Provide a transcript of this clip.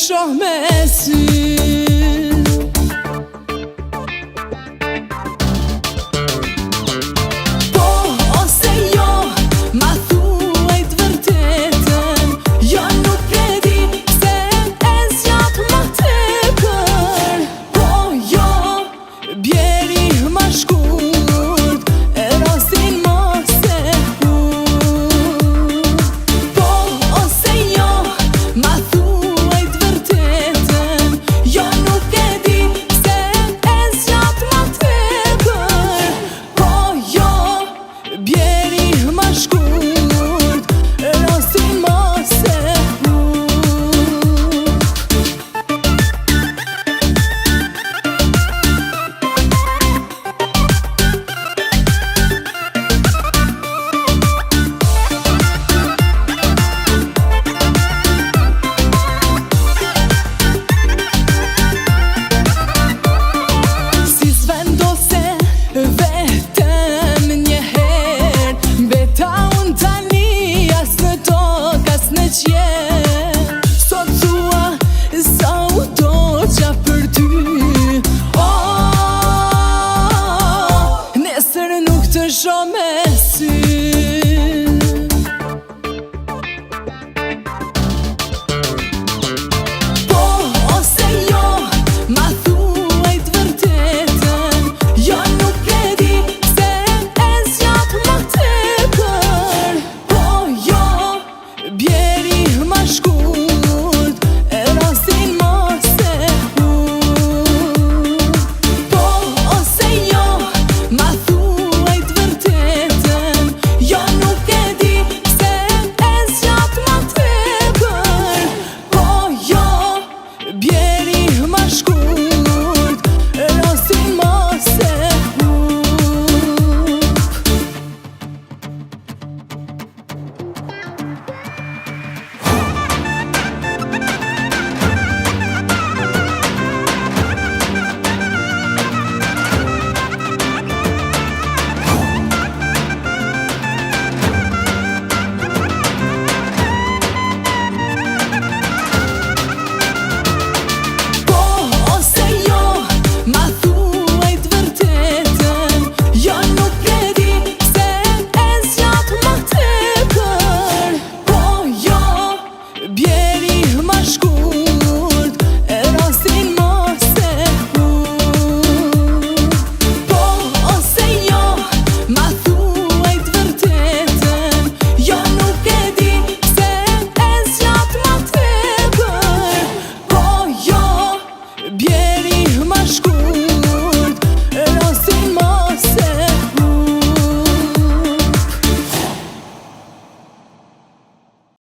shoh me sy. Po ose jo, ma thuaj t'vërtetën, jo nuk e di se e zgjat ma tepër. Po jo, bjeri ma shkurt, e rastin mos e hur. Po ose jo, ma thuaj t'vërtetën, jo nuk e di se e zgjat ma tepër. Po jo, bjeri ma shkurt, e rastin mos e hur. Si s'vendose vetëm njëherë, beta unë tani as në tokë as në qiell. Sot thua sa u doqa për ty, nesër nuk të shoh me sy.